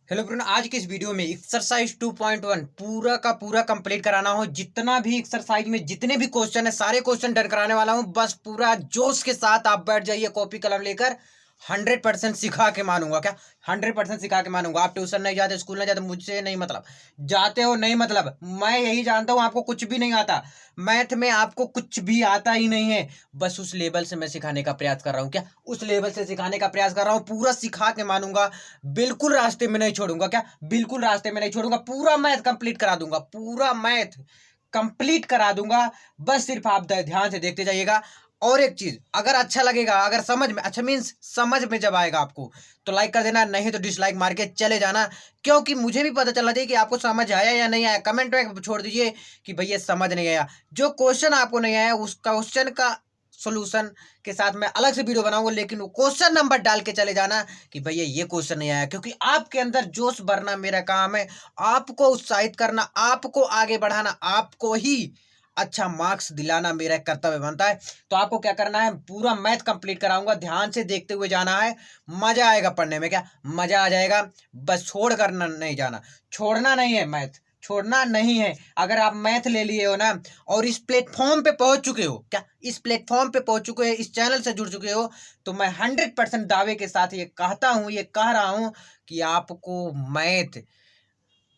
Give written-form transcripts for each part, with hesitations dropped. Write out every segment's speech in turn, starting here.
Hello friend, आज की इस वीडियो में एक्सरसाइज 2.1 पूरा का पूरा कंप्लीट कराना हो। जितना भी एक्सरसाइज में जितने भी क्वेश्चन है सारे क्वेश्चन डन कराने वाला हूं। बस पूरा जोश के साथ आप बैठ जाइए कॉपी कलम लेकर। 100% सिखा के मानूंगा। क्या 100% सिखा के मानूंगा। आप ट्यूशन नहीं जाते, स्कूल नहीं जाते, मुझसे नहीं मतलब। जाते हो नहीं मतलब, मैं यही जानता हूं आपको कुछ भी नहीं आता। मैथ में आपको कुछ भी आता ही नहीं है। बस उस लेवल से मैं सिखाने का प्रयास कर रहा हूं। क्या उस लेवल से सिखाने का प्रयास कर रहा हूं, पूरा सिखा के मानूंगा। बिल्कुल रास्ते में नहीं छोड़ूंगा। क्या बिल्कुल रास्ते में नहीं छोड़ूंगा। पूरा मैथ कंप्लीट करा दूंगा, पूरा मैथ कंप्लीट करा दूंगा। बस सिर्फ आप ध्यान से देखते जाइएगा। और एक चीज, अगर अच्छा लगेगा, अगर समझ में अच्छा मीन्स समझ में जब आएगा आपको तो लाइक कर देना, नहीं तो डिसलाइक मार के चले जाना। क्योंकि मुझे भी पता चलना चाहिए कि आपको समझ आया या नहीं आया। कमेंट में छोड़ दीजिए कि भैया समझ नहीं आया। जो क्वेश्चन आपको नहीं आया उस क्वेश्चन का सोल्यूशन के साथ मैं अलग से वीडियो बनाऊंगा, लेकिन वो क्वेश्चन नंबर डाल के चले जाना कि भैया ये क्वेश्चन नहीं आया। क्योंकि आपके अंदर जोश भरना मेरा काम है। आपको उत्साहित करना, आपको आगे बढ़ाना, आपको ही अच्छा मार्क्स दिलाना मेरा कर्तव्य बनता है। तो आपको क्या करना है, पूरा मैथ कंप्लीट कराऊंगा, ध्यान से देखते हुए जाना है। मजा आएगा पढ़ने में। क्या मजा आ जाएगा। बस छोड़ कर नहीं जाना, छोड़ना नहीं है, मैथ छोड़ना नहीं है। अगर आप मैथ ले लिए हो ना और इस प्लेटफॉर्म पे पहुंच चुके हो, क्या इस प्लेटफॉर्म पे पहुंच चुके हो, इस चैनल से जुड़ चुके हो, तो मैं 100% दावे के साथ ये कहता हूं, ये कह रहा हूं कि आपको मैथ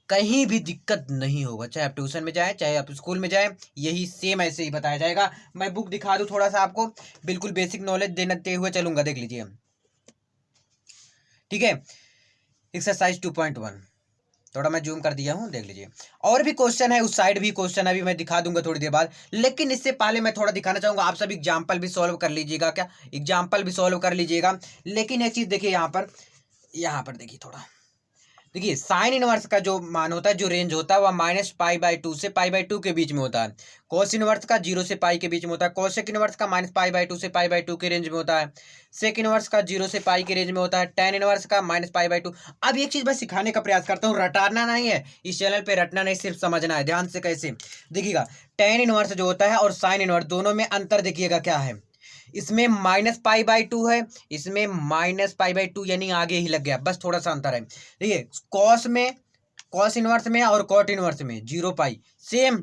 कहीं भी दिक्कत नहीं होगा। चाहे आप ट्यूशन में जाए, चाहे आप स्कूल में जाए, यही सेम ऐसे ही बताया जाएगा। मैं बुक दिखा दूं थोड़ा सा आपको, बिल्कुल बेसिक नॉलेज देते हुए चलूंगा। देख लीजिए, ठीक है। एक्सरसाइज 2.1 थोड़ा मैं जूम कर दिया हूं, देख लीजिए। और भी क्वेश्चन है, उस साइड भी क्वेश्चन अभी मैं दिखा दूंगा थोड़ी देर बाद। लेकिन इससे पहले मैं थोड़ा दिखाना चाहूंगा, आप सब एग्जाम्पल भी सॉल्व कर लीजिएगा। क्या एग्जाम्पल भी सॉल्व कर लीजिएगा। लेकिन एक चीज देखिए, यहाँ पर देखिए थोड़ा, देखिए साइन इनवर्स का जो मान होता है, जो रेंज होता है, वह -π/2 से π/2 के बीच में होता है। कॉस इनवर्स का 0 से पाई के बीच में होता है। कॉसेक इनवर्स का -π/2 से π/2 के रेंज में होता है। सेक इनवर्स का 0 से पाई के रेंज में होता है। टेन इनवर्स का -π/2। अब एक चीज मैं सिखाने का प्रयास करता हूँ, रटाना नहीं है इस चैनल पे, रटना नहीं, सिर्फ समझना है ध्यान से। कैसे देखिएगा, टेन इनवर्स जो होता है और साइन इनवर्स, दोनों में अंतर देखिएगा क्या है। इसमें -π/2 है, इसमें -π/2, यानी आगे ही लग गया, बस थोड़ा सा अंतर है। देखिए कॉस इनवर्स में और कॉट इनवर्स में 0 पाई सेम।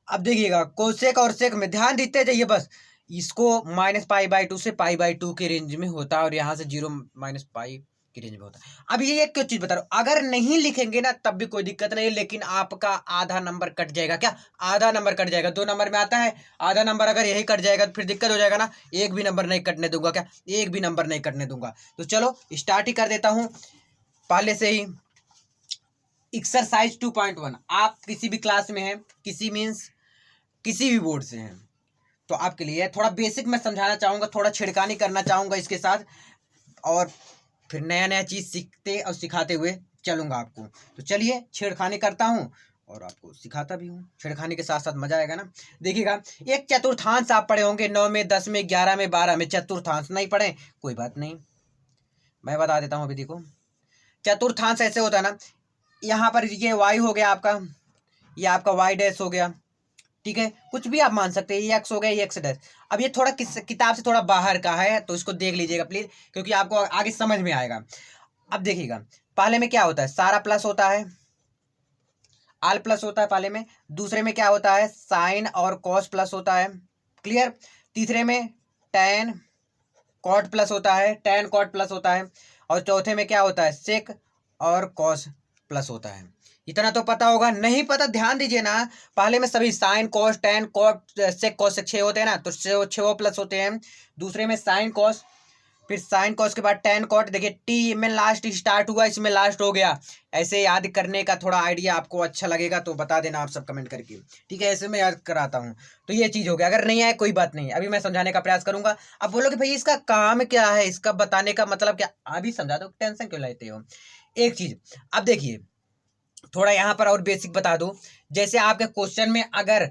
अब देखिएगा कोसेक और सेक में ध्यान देते जाइए। बस इसको -π/2 से π/2 के रेंज में होता है और यहाँ से 0 -π की रेंज में होता है। अब ये एक चीज बता रहा हूँ, अगर नहीं लिखेंगे ना तब भी कोई दिक्कत नहीं है, लेकिन आपका आधा नंबर कट जाएगा। क्या आधा नंबर कट जाएगा। 2 नंबर में आता है आधा नंबर, अगर यही कट जाएगा तो फिर दिक्कत हो जाएगा ना। एक भी नंबर नहीं कटने दूंगा। क्या एक भी नंबर नहीं कटने दूंगा। तो चलो स्टार्ट ही कर देता हूँ पहले से ही। एक्सरसाइज 2.1 आप किसी भी क्लास में हैं, किसी मीन्स किसी भी बोर्ड से हैं, तो आपके लिए थोड़ा बेसिक मैं समझाना चाहूँगा, थोड़ा छिड़कानी करना चाहूँगा इसके साथ, और फिर नया नया चीज़ सीखते और सिखाते हुए चलूँगा आपको। तो चलिए छेड़खानी करता हूँ और आपको सिखाता भी हूँ। छेड़खानी के साथ साथ मजा आएगा ना। देखिएगा, एक चतुर्थांश आप पढ़े होंगे 9 में, 10 में, 11 में, 12 में। चतुर्थांश नहीं पढ़े कोई बात नहीं, मैं बता देता हूँ। अभी देखो, चतुर्थांश ऐसे होता है ना, यहाँ पर ये y हो गया आपका, ये आपका y डैश हो गया, ठीक है, कुछ भी आप मान सकते हैं, ये x हो गया, ये x डैश। अब ये थोड़ा किताब से थोड़ा बाहर का है, तो इसको देख लीजिएगा प्लीज, क्योंकि आपको आगे समझ में आएगा। अब देखिएगा, पहले में क्या होता है, सारा प्लस होता है, आल प्लस होता है पहले में। दूसरे में क्या होता है, साइन और कॉस प्लस होता है, क्लियर। तीसरे में टेन कॉट प्लस होता है, टेन कॉट प्लस होता है। और चौथे में क्या होता है, सेक और कॉस प्लस होता है। इतना तो पता होगा, नहीं पता ध्यान दीजिए ना। पहले में सभी sine cos tan cot sec cosec 6 होते हैं ना, तो 6 प्लस होते हैं। दूसरे में साइन कॉस, फिर साइन कॉस के बाद टेन कॉट। देखिए टी में लास्ट स्टार्ट हुआ, इसमें लास्ट हो गया। ऐसे याद करने का थोड़ा आइडिया आपको अच्छा लगेगा तो बता देना आप सब कमेंट करके, ठीक है। ऐसे मैं याद कराता हूँ। तो ये चीज़ हो गया, अगर नहीं आए कोई बात नहीं, अभी मैं समझाने का प्रयास करूंगा। अब बोलोगे भाई इसका काम क्या है, इसका बताने का मतलब क्या, अभी समझा दो, टेंशन क्यों लेते हो। एक चीज, अब देखिए थोड़ा यहाँ पर और बेसिक बता दो। जैसे आपके क्वेश्चन में अगर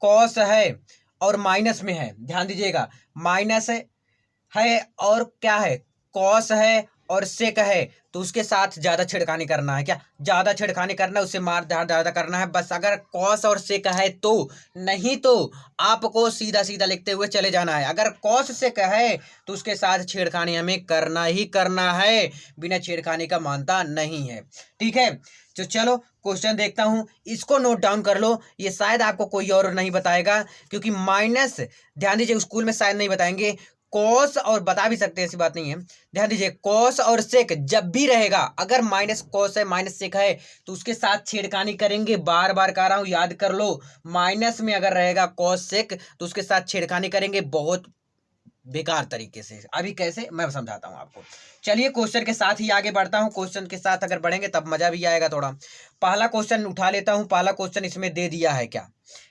कॉस है और माइनस में है, ध्यान दीजिएगा, माइनस है और क्या है, कॉस है और सेक है तो उसके साथ ज्यादा छेड़खानी करना है। क्या ज्यादा छेड़खानी करना है, उसे मार ज्यादा करना है बस। अगर कॉस और सेक है तो, नहीं तो आपको सीधा सीधा लिखते हुए चले जाना है। अगर कॉस सेक है तो उसके साथ छेड़खानी हमें करना ही करना है, बिना छेड़खानी का मानता नहीं है। ठीक है, तो चलो क्वेश्चन देखता हूं, इसको नोट डाउन कर लो। ये शायद आपको कोई और नहीं बताएगा, क्योंकि माइनस, ध्यान दीजिए स्कूल में शायद नहीं बताएंगे। कॉस, और बता भी सकते हैं, ऐसी बात नहीं है। ध्यान दीजिए कॉस और सेक जब भी रहेगा, अगर माइनस कॉस है माइनस सेक है तो उसके साथ छेड़खानी करेंगे। बार बार कह रहा हूं, याद कर लो। माइनस में अगर रहेगा कॉस सेक तो उसके साथ छेड़खानी करेंगे, बहुत बेकार तरीके से। अभी कैसे, मैं समझाता हूं आपको। चलिए क्वेश्चन के साथ ही आगे बढ़ता हूं। क्वेश्चन के साथ अगर बढ़ेंगे तब मजा भी आएगा थोड़ा। पहला क्वेश्चन उठा लेता हूं। पहला क्वेश्चन इसमें दे दिया है, क्या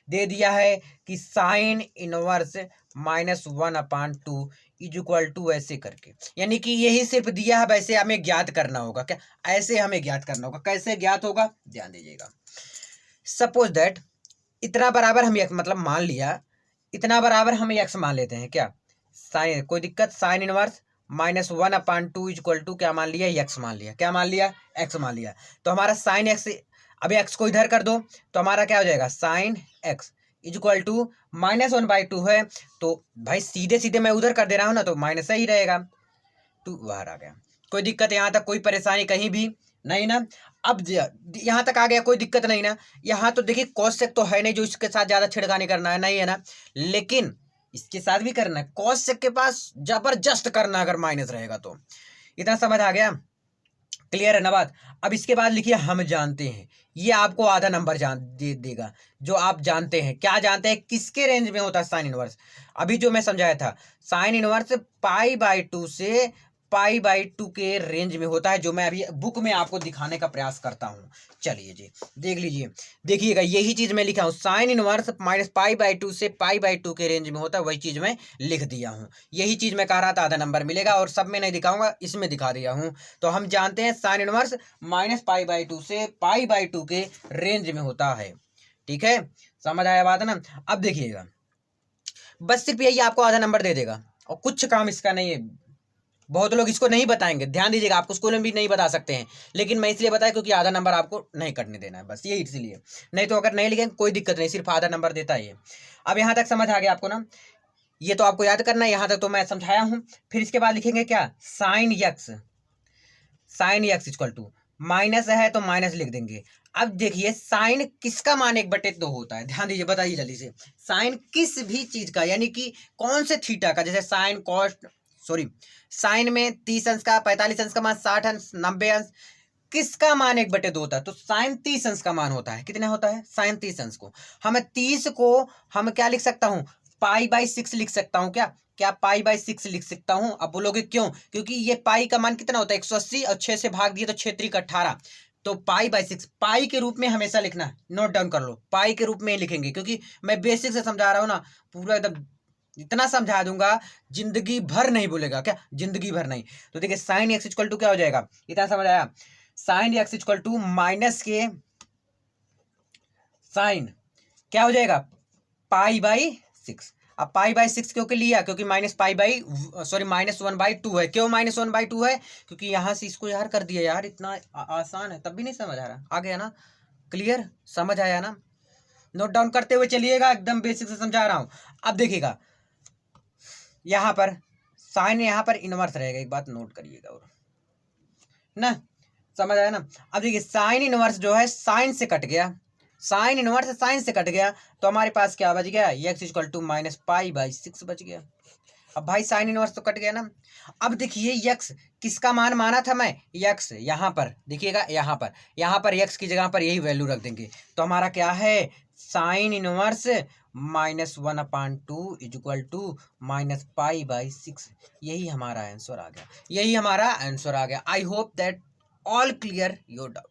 दे दिया है कि sine inverse -1/2 is equal to ऐसे करके, यानी कि यही सिर्फ दिया है, वैसे हमें ज्ञात करना होगा। क्या ऐसे हमें ज्ञात करना होगा? कैसे ज्ञात होगा, ध्यान दीजिएगा। सपोज दैट इतना बराबर हम मतलब मान लिया, इतना बराबर हम एक्स मान लेते हैं। क्या साइन, कोई दिक्कत? साइन इनवर्स -1/2 इक्वल टू क्या मान लिया? एक्स मान लिया। क्या मान लिया? एक्स मान लिया। तो हमारा साइन एक्स, अब एक्स को इधर कर दो तो हमारा क्या हो जाएगा? साइन एक्स इक्वल टू -1/2 है, तो भाई सीधे सीधे मैं उधर कर दे रहा हूँ ना, तो माइनस ही रहेगा। 2 बाहर आ गया। कोई दिक्कत यहाँ तक? कोई परेशानी कहीं भी नहीं ना? अब यहाँ तक आ गया, कोई दिक्कत नहीं ना? यहाँ तो देखिए कॉस सेक तो है नहीं जो इसके साथ ज्यादा छिड़कानी करना है, नहीं है ना? लेकिन इसके साथ भी करना है। कॉस सेक के पास जबरदस्त करना है अगर माइनस रहेगा तो। इतना समझ आ गया? क्लियर है ना बात? अब इसके बाद लिखिए हम जानते हैं। ये आपको आधा नंबर देगा, जो आप जानते हैं। क्या जानते हैं? किसके रेंज में होता है साइन इनवर्स? अभी जो मैं समझाया था, साइन इनवर्स π/2 से π/2 के रेंज में होता है, जो मैं अभी बुक में आपको दिखाने का प्रयास करता हूं। चलिए जी देख लीजिए, देखिएगा यही चीज मैं लिखा हूं, साइन इनवर्स -π/2 से π/2 के रेंज में होता है, वही चीज मैं लिख दिया हूं। यही चीज मैं कह रहा था, आधा नंबर मिलेगा। और सब में नहीं दिखाऊंगा, इसमें दिखा दिया हूं। तो हम जानते हैं साइन इनवर्स -π/2 से π/2 के रेंज में होता है। ठीक है, समझ आया बात ना? अब देखिएगा, बस सिर्फ यही आपको आधा नंबर दे देगा और कुछ काम इसका नहीं है। बहुत लोग इसको नहीं बताएंगे, ध्यान दीजिएगा। आपको स्कूल में भी नहीं बता सकते हैं, लेकिन मैं इसलिए बताया क्योंकि आधा नंबर आपको नहीं कटने देना है, बस यही इसलिए। नहीं तो अगर नहीं लिखेंगे कोई दिक्कत नहीं, सिर्फ आधा नंबर देता है ये। अब यहाँ तक समझ आ गया आपको ना? ये तो आपको याद करना है, यहाँ तक तो मैं समझाया हूँ। फिर इसके बाद लिखेंगे क्या? Sine x, sine x equal to, minus है तो माइनस लिख देंगे। अब देखिए साइन किसका मान 1/2 होता है? ध्यान दीजिए, बताइए जल्दी से। साइन किस भी चीज का, यानी कि कौन से थीटा का, जैसे साइन कॉस, सॉरी, साइन में 30 अंश का, 45 अंश का मान, 60 अंश, 90 अंश, किसका मान 1/2 होता है? तो साइन 30 अंश का मान होता है। कितना होता है? साइन 30 अंश को हम 30 को हम क्या लिख सकता हूँ? π/6 लिख सकता हूँ। क्या क्या π/6 लिख सकता हूँ? अब बोलोगे क्यों? क्योंकि ये पाई का मान कितना होता है? 180, और 6 से भाग दिए तो 6 × 18, तो π/6 पाई के रूप में हमेशा लिखना है। नोट डाउन कर लो, पाई के रूप में ही लिखेंगे, क्योंकि मैं बेसिक से समझा रहा हूँ ना, पूरा एकदम इतना समझा दूंगा, जिंदगी भर नहीं भूलेगा। क्या जिंदगी भर नहीं? तो देखिए साइन एक्स इक्वल टू क्या हो जाएगा? इतना समझ आया? Sine x equal to minus के साइन क्या हो जाएगा? π/6। अब π/6 क्योंकि लिया? क्योंकि -1/2 है। क्यों -1/2 है? क्योंकि यहां से इसको यार कर दिया यार, इतना आसान है तब भी नहीं समझ आ रहा। आ गया ना? क्लियर, समझ आया ना? नोट डाउन करते हुए चलिएगा, एकदम बेसिक से समझा रहा हूं। अब देखिएगा यहां पर साइन, यहां पर इनवर्स रहेगा, एक बात नोट करिएगा और ना, समझ आया ना? अब देखिए साइन इनवर्स जो है साइन से कट गया, साइन इनवर्स साइन से कट गया, तो हमारे पास क्या बच गया? x इक्वल टू -π/6 बच गया। अब भाई साइन इनवर्स तो कट गया ना? अब देखिए x किसका मान माना था मैं? x यहाँ पर देखिएगा, यहाँ पर x की जगह पर यही वैल्यू रख देंगे, तो हमारा क्या है? Sine inverse -1/2 equal to -π/6। यही हमारा आंसर आ गया, यही हमारा आंसर आ गया। I hope that all clear your doubt.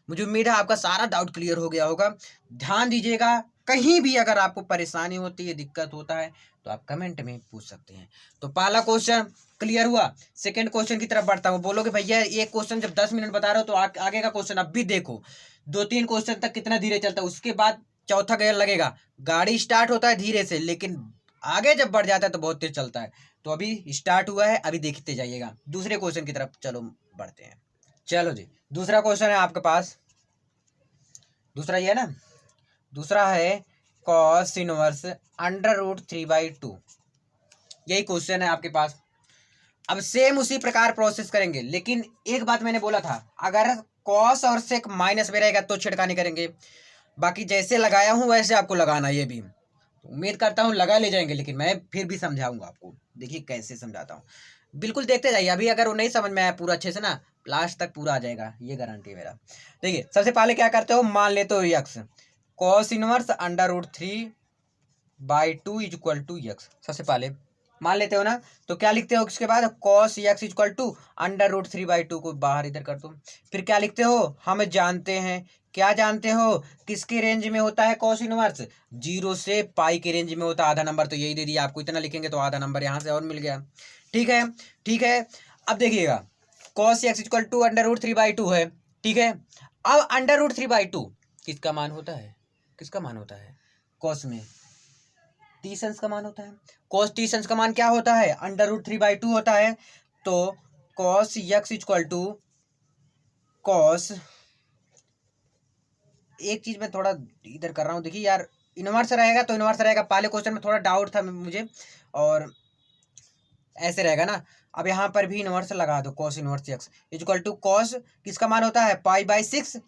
मुझे उम्मीद है आपका सारा डाउट क्लियर हो गया होगा। ध्यान दीजिएगा, कहीं भी अगर आपको परेशानी होती है, दिक्कत होता है, तो आप कमेंट में पूछ सकते हैं। तो पहला क्वेश्चन क्लियर हुआ। सेकंड क्वेश्चन की तरफ बढ़ता हूँ। बोलोगे भैया ये क्वेश्चन जब 10 मिनट बता रहे हो तो आगे का क्वेश्चन अब भी देखो। 2-3 क्वेश्चन तक कितना धीरे चलता है, उसके बाद चौथा गियर लगेगा। गाड़ी स्टार्ट होता है धीरे से, लेकिन आगे जब बढ़ जाता है तो बहुत तेज चलता है। तो अभी स्टार्ट हुआ है, अभी देखते जाइएगा। दूसरे क्वेश्चन की तरफ चलो बढ़ते हैं। चलो जी, दूसरा क्वेश्चन है आपके पास, दूसरा ये है ना, दूसरा है कॉस इनवर्स √3/2। यही क्वेश्चन है आपके पास। अब सेम उसी प्रकार प्रोसेस करेंगे, लेकिन एक बात मैंने बोला था, अगर कॉस और सेक माइनस में रहेगा तो छिड़का नहीं करेंगे। बाकी जैसे लगाया हूं वैसे आपको लगाना, ये भी तो उम्मीद करता हूं लगा ले जाएंगे, लेकिन मैं फिर भी समझाऊंगा आपको। देखिए कैसे समझाता हूँ, बिल्कुल देखते जाइए। अभी अगर वो नहीं समझ में आया पूरा अच्छे से ना, लास्ट तक पूरा आ जाएगा, ये गारंटी है मेरा। देखिए सबसे पहले क्या करते हो, मान लेते हो x, cos inverse √3/2 equal to x. सबसे पहले मान लेते हो ना, तो क्या लिखते हो उसके बाद, कॉस यक्स इक्वल टू √3/2 को बाहर इधर कर दो। फिर क्या लिखते हो, हम जानते हैं, क्या जानते हो, किसके रेंज में होता है कॉस इनवर्स, 0 से पाई के रेंज में होता है। आधा नंबर तो यही दे दिया आपको, इतना लिखेंगे तो आधा नंबर यहाँ से और मिल गया। ठीक है, ठीक है। अब देखिएगा, कॉस एक्स इक्वल टू √3/2 है, ठीक है। अब √3/2 किसका मान होता है, किसका मान होता है, कॉस में टी सेंस का मान होता है। कॉस टी सेंस का मान क्या होता है, √3/2 होता है। तो cos x equal to cos, एक चीज मैं थोड़ा इधर कर रहा हूँ, देखिए यार, इनवर्स रहेगा तो इनवर्स रहेगा। पहले क्वेश्चन में थोड़ा डाउट था मुझे, और ऐसे रहेगा ना। अब यहाँ पर भी इनवर्स लगा दो, cos inverse x equal to cos, किसका मान होता है, π/6।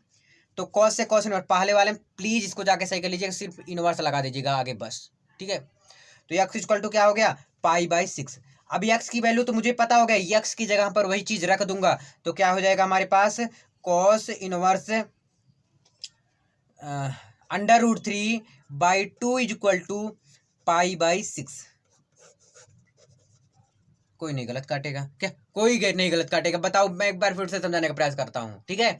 तो कॉस से कॉस इनवर्स, पहले वाले में प्लीज इसको जाके सही कर लीजिएगा, सिर्फ इनवर्स लगा दीजिएगा आगे बस, ठीक है। तो यक्स इक्वल टू क्या हो गया, π/6। अब यक्स की वैल्यू तो मुझे पता हो गया, यक्स की जगह पर वही चीज रख दूंगा, तो क्या हो जाएगा हमारे पास, कॉस इनवर्स √3/2 इक्वल टू π/6। कोई नहीं गलत काटेगा क्या, कोई नहीं गलत काटेगा, बताओ। मैं एक बार फिर से समझाने का प्रयास करता हूँ, ठीक है।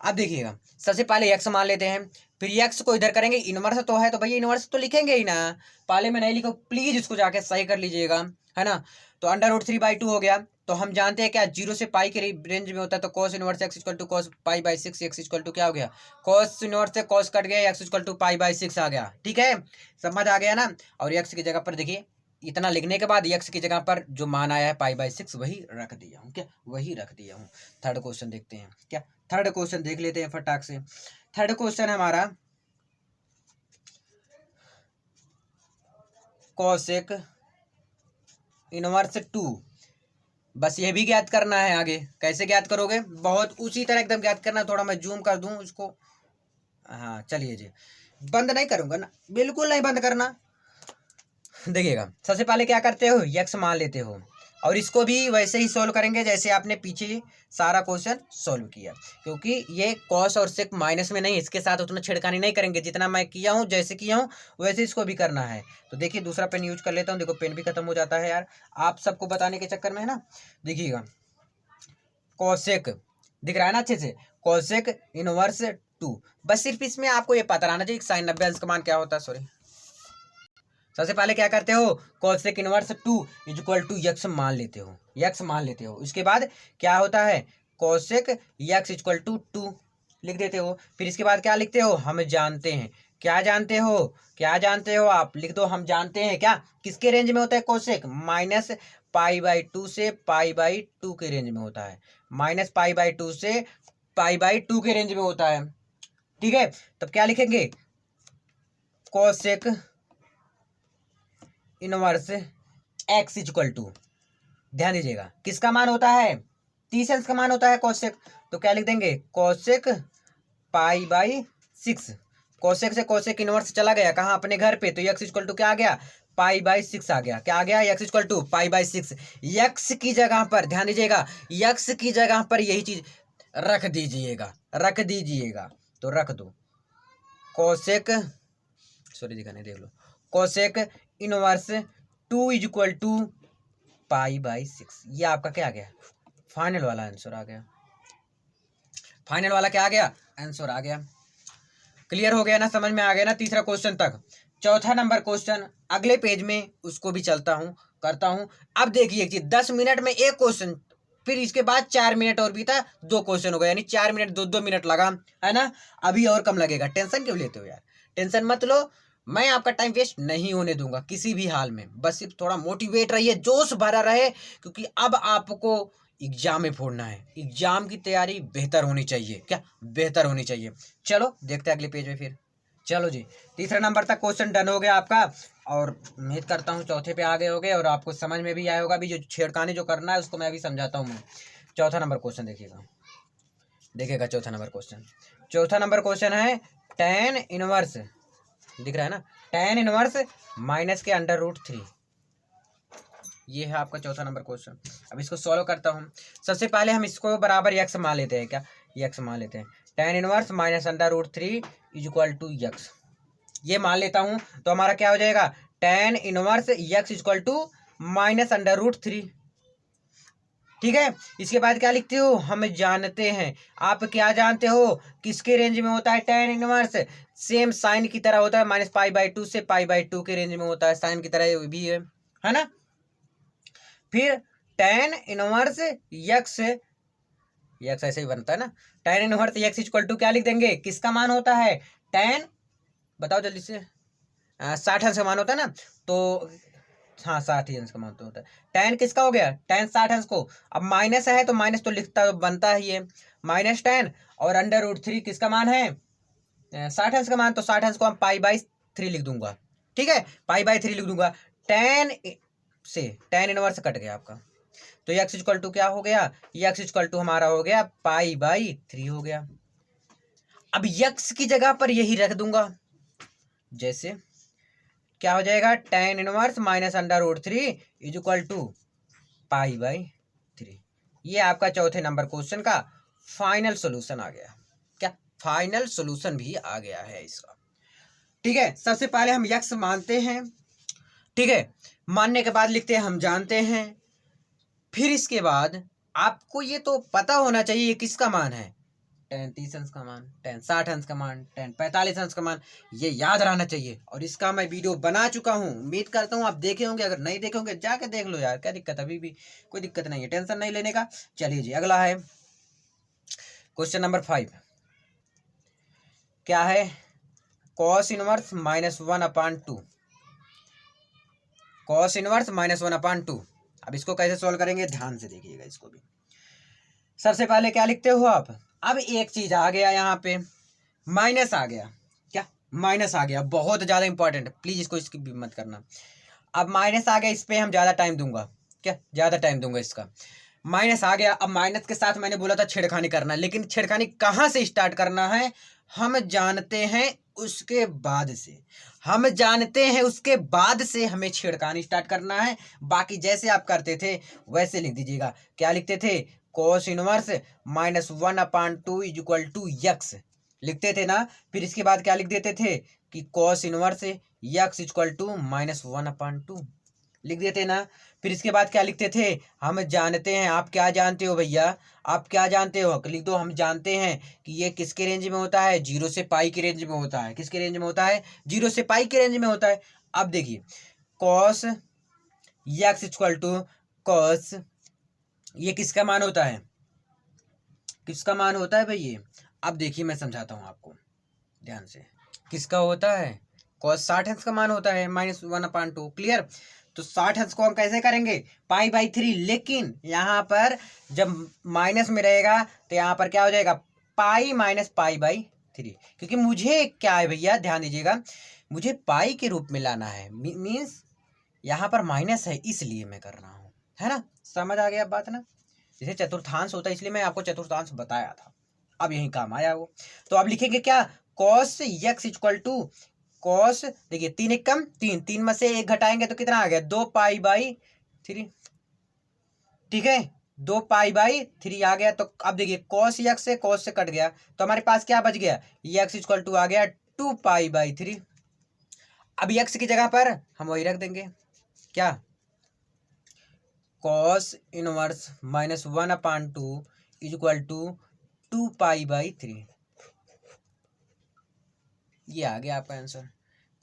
अब देखिएगा, सबसे पहले यक्स मान लेते हैं, फिर यक्स को इधर करेंगे, इनवर्स तो है तो भैया इनवर्स तो लिखेंगे ही ना। पहले में नहीं लिखो, प्लीज इसको जाके सही कर लीजिएगा, है ना। तो √3/2 हो गया। तो हम जानते हैं क्या, 0 से पाई के रेंज में होता है। तो cos inverse x equal to cos π/6, x equal to क्या हो गया, कॉस इनवर्स से कॉस कट गया, एक्स इक्वल टू π/6 आ गया, ठीक है। समझ आ गया ना। और एक्स की जगह पर देखिए, इतना लिखने के बाद यक्स की जगह पर जो मान आया है π/6 वही रख दिया हूँ, क्या वही रख दिया हूँ। थर्ड क्वेश्चन देखते हैं, क्या थर्ड क्वेश्चन देख लेते हैं फटाक से। थर्ड क्वेश्चन है हमारा, कोसेक इनवर्स 2। बस ये भी ज्ञात करना है। आगे कैसे ज्ञात करोगे, बहुत उसी तरह एकदम ज्ञात करना। थोड़ा मैं जूम कर दूं इसको, हाँ चलिए जी, बंद नहीं करूंगा ना, बिल्कुल नहीं बंद करना। देखिएगा, सबसे पहले क्या करते हो, यक्स मान लेते हो, और इसको भी वैसे ही सोल्व करेंगे जैसे आपने पीछे सारा क्वेश्चन सोल्व किया, क्योंकि ये कॉस और सेक माइनस में नहीं, इसके साथ उतना छिड़कानी नहीं करेंगे। जितना मैं किया हूँ, जैसे किया हूँ वैसे इसको भी करना है। तो देखिए दूसरा पेन यूज कर लेता हूँ, देखो पेन भी खत्म हो जाता है यार, आप सबको बताने के चक्कर में, है ना। देखिएगा, कॉसेक दिख रहा है ना अच्छे से, कॉसेक इनवर्स 2। बस सिर्फ इसमें आपको ये पता रहना चाहिए साइन 90 अंश का मान क्या होता है, सॉरी। सबसे पहले क्या करते हो, cosec inverse 2 equal to x मान लेते हो, यक्स मान लेते हो। उसके बाद क्या होता है, कोसेक यक्स इक्वल टू 2 लिख देते हो। फिर इसके बाद क्या लिखते हो, हम जानते हैं, क्या जानते हो, क्या जानते हो आप लिख दो, हम जानते हैं क्या, किसके रेंज में होता है कोसेक, -π/2 से π/2 के रेंज में होता है, -π/2 से π/2 के रेंज में होता है, ठीक है। तब क्या लिखेंगे, cosec inverse x equal to, ध्यान दीजिएगा किसका मान होता है, टी-सेंस का मान होता है कोसेक। तो क्या लिख देंगे, कोसेक π/6। कोसेक से कोसेक इनवर्स चला गया कहाँ, अपने घर पे, तो एक्स इक्वल टू क्या आ गया, π/6 आ गया। क्या आ गया, एक्स इक्वल टू π/6। यक्स की जगह पर ध्यान दीजिएगा, यक्स की जगह पर यही चीज रख दीजिएगा, रख दीजिएगा। तो रख दो कोसेक, सॉरी दिखाने देख लो, कोसेक इनवर्स 2 इक्वल टू π/6। ये आपका क्या आ गया, फाइनल वाला आंसर आ गया, फाइनल वाला क्या आ गया, आंसर आ गया। क्लियर हो गया ना, समझ में आ गया ना तीसरा क्वेश्चन तक। चौथा नंबर क्वेश्चन अगले पेज में, उसको भी चलता हूं करता हूं। अब देखिए एक चीज, 10 मिनट में एक क्वेश्चन, फिर इसके बाद 4 मिनट और बीता, 2 क्वेश्चन हो गए, यानी 4 मिनट 2-2 मिनट लगा, है ना। अभी और कम लगेगा, टेंशन क्यों लेते हो यार, टेंशन मत लो। मैं आपका टाइम वेस्ट नहीं होने दूंगा किसी भी हाल में। बस सिर्फ थोड़ा मोटिवेट रहिए, जोश भरा रहे, क्योंकि अब आपको एग्जाम में फोड़ना है। एग्जाम की तैयारी बेहतर होनी चाहिए, क्या बेहतर होनी चाहिए। चलो देखते हैं अगले पेज में फिर। चलो जी, तीसरा नंबर तक क्वेश्चन डन हो गया आपका, और उम्मीद करता हूँ चौथे पे आ गए होगे और आपको समझ में भी आया होगा। अभी जो छेड़खानी जो करना है उसको मैं अभी समझाता हूँ मैं। चौथा नंबर क्वेश्चन देखिएगा चौथा नंबर क्वेश्चन। चौथा नंबर क्वेश्चन है tan इनवर्स, दिख रहा है ना, tan इनवर्स माइनस के √3। ये है आपका चौथा नंबर क्वेश्चन। अब इसको सॉल्व करता हूँ। सबसे पहले हम इसको बराबर यक्स मान लेते हैं, क्या यक्स मान लेते हैं। tan inverse minus √3 equal to x, ये मान लेता हूँ। तो हमारा क्या हो जाएगा, tan inverse x equal to minus √3। ठीक है, इसके बाद क्या लिखते हो, हम जानते हैं। आप क्या जानते हो, किसके रेंज में होता है tan इनवर्स, सेम साइन की तरह होता है, -π/2 से π/2 के रेंज में होता है, साइन की तरह भी है ना। फिर tan इनवर्स यक्स ऐसे ही बनता है ना, tan inverse x equal to क्या लिख देंगे, किसका मान होता है, tan, बताओ जल्दी से, 60 अंश का मान होता है ना, तो हाँ 60 अंश का मान तो होता है। tan किसका हो गया, tan 60 अंश को, अब माइनस है तो माइनस तो लिखता बनता ही है, -tan, और √3 किसका मान है, 60 अंश का मान, तो 60 अंश को हम π/3 लिख दूंगा। ठीक है, π/3 लिख दूंगा। tan से tan इनवर्स कट गया आपका, तो x इक्वल टू क्या हो गया, x इक्वल टू हमारा हो गया π/3 हो गया। अब x की जगह पर यही रख दूंगा, जैसे क्या हो जाएगा, tan inverse minus √3 equal to π/3। ये आपका चौथे नंबर क्वेश्चन का फाइनल सोल्यूशन आ गया। क्या फाइनल सोल्यूशन भी आ गया है इसका। ठीक है, सबसे पहले हम x मानते हैं। ठीक है, मानने के बाद लिखते हैं हम जानते हैं। फिर इसके बाद आपको ये तो पता होना चाहिए ये किसका मान है, tan 30 अंश का मान, tan 60 अंश का मान, tan 45 अंश का मान, ये याद रहना चाहिए। और इसका मैं वीडियो बना चुका हूँ, उम्मीद करता हूँ आप देखे होंगे। अगर नहीं देखे होंगे जाके देख लो यार, क्या दिक्कत, अभी भी कोई दिक्कत नहीं है, टेंशन नहीं लेने का। चलिए जी, अगला है क्वेश्चन नंबर 5। क्या है, cos इनवर्स -1/2, cos इनवर्स -1/2। अब इसको कैसे सॉल्व करेंगे, ध्यान से देखिएगा इसको भी। सबसे पहले क्या लिखते हो आप, अब एक चीज आ गया यहाँ पे, माइनस आ गया, क्या माइनस आ गया, बहुत ज्यादा इंपॉर्टेंट, प्लीज इसको स्किप भी मत करना। अब माइनस आ गया, इस पे हम ज्यादा टाइम दूंगा, क्या ज्यादा टाइम दूंगा इसका। माइनस आ गया, अब माइनस के साथ मैंने बोला था छेड़खानी करना, लेकिन छेड़खानी कहाँ से स्टार्ट करना है, हम जानते हैं उसके बाद से, हम जानते हैं उसके बाद से हमें छेड़खानी स्टार्ट करना है। बाकी जैसे आप करते थे वैसे लिख दीजिएगा। क्या लिखते थे, cos inverse -1/2 equal to x लिखते थे ना। फिर इसके बाद क्या लिख देते थे कि cos inverse x equal to -1/2 लिख देते ना। फिर इसके बाद क्या लिखते थे, हम जानते हैं। आप क्या जानते हो भैया, आप क्या जानते हो, लिख दो हम जानते हैं कि ये किसके रेंज में होता है, 0 से पाई के रेंज में होता है। किसके रेंज में होता है, 0 से पाई के रेंज में होता है। अब देखिए cos x equal to cos, ये किसका मान होता है, किसका मान होता है भाई ये। अब देखिए मैं समझाता हूँ आपको ध्यान से, किसका होता है, cos 60 अंश का मान होता है -1/2। क्लियर, तो 60 अंश को हम कैसे करेंगे, π/3, लेकिन यहाँ पर जब माइनस में रहेगा तो यहाँ पर क्या हो जाएगा, पाई माइनस π/3, क्योंकि मुझे क्या है भैया ध्यान दीजिएगा, मुझे पाई के रूप में लाना है, मीन्स यहाँ पर माइनस है इसलिए मैं कर रहा हूँ, है ना। समझ आ गया बात ना, जैसे चतुर्थांश होता है इसलिए मैं आपको चतुर्थांश बताया था, अब यही काम आया वो। तो अब लिखेंगे क्या, cos x equal to cos, देखिए 3 एक कम 3, 3 में से 1 घटाएंगे तो कितना आ गया, 2π/3। ठीक है, 2π/3 आ गया। तो अब देखिए cos यक्स से cos से कट गया, तो हमारे पास क्या बच गया, यक्स इक्वल टू आ गया 2π/3। अब यक्स की जगह पर हम वही रख देंगे, क्या, cos इनवर्स -1/2 इक्वल टू 2π/3। ये आ गया आपका answer,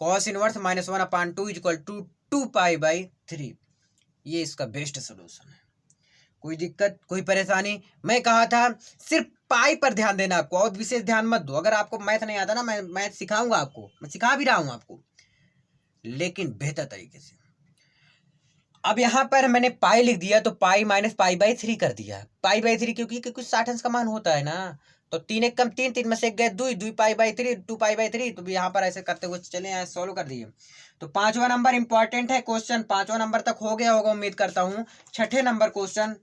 cos inverse -1/2 equal to 2π/3। ये इसका बेस्ट सोल्यूशन है। कोई दिक्कत, कोई परेशानी, मैं कहा था सिर्फ पाई पर ध्यान देना आपको, और विशेष ध्यान मत दो। अगर आपको मैथ नहीं आता ना, मैं मैथ सिखाऊंगा आपको, मैं सिखा भी रहा हूँ आपको, लेकिन बेहतर तरीके से। अब यहाँ पर मैंने पाई लिख दिया तो पाई माइनस पाई बाई 3 कर दिया। पाई बाई 3 क्योंकि 60 अंश का मान होता है ना, तो 3 एक कम 3, 3 में से 1 गए 2, 2 पाई बाई 3, 2 पाई बाई 3। तो यहाँ पर ऐसे करते हुए चले आए, सोल्व कर दिए। तो 5वां नंबर इंपॉर्टेंट है क्वेश्चन, 5वां नंबर तक हो गया होगा उम्मीद करता हूँ। 6ठे नंबर क्वेश्चन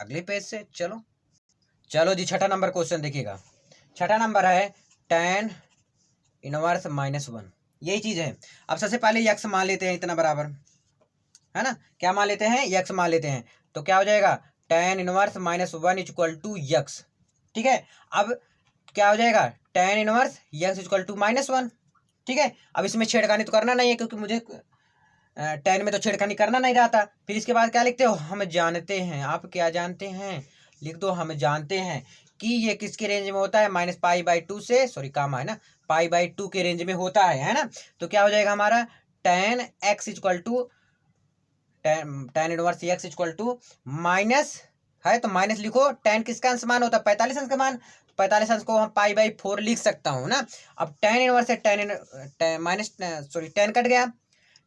अगले पेज से। चलो जी 6ठा नंबर क्वेश्चन देखिएगा। 6ठा नंबर है tan इनवर्स -1, यही चीज है। अब सबसे पहले यक्स मान लेते हैं इतना बराबर, है ना, क्या मान लेते हैं, यक्स मान लेते हैं। तो क्या हो जाएगा, tan inverse -1 equal to x. ठीक है, अब क्या हो जाएगा, tan inverse x equal to -1। ठीक है, अब इसमें छेड़खानी तो करना नहीं है क्योंकि मुझे tan में तो छेड़खानी करना नहीं रहा था। फिर इसके बाद क्या लिखते हो, हम जानते हैं। आप क्या जानते हैं, लिख दो हम जानते हैं कि ये किसके रेंज में होता है, -π/2 से, सॉरी कामा है ना, π/2 के रेंज में होता है ना। तो क्या हो जाएगा हमारा tan x equal to tan inverse x equal to minus है, तो माइनस लिखो। tan किसका अंश मान होता है, 45 अंश का मान। 45 अंश को हम π/4 लिख सकता हूँ ना। अब tan इनवर्स से tan कट गया,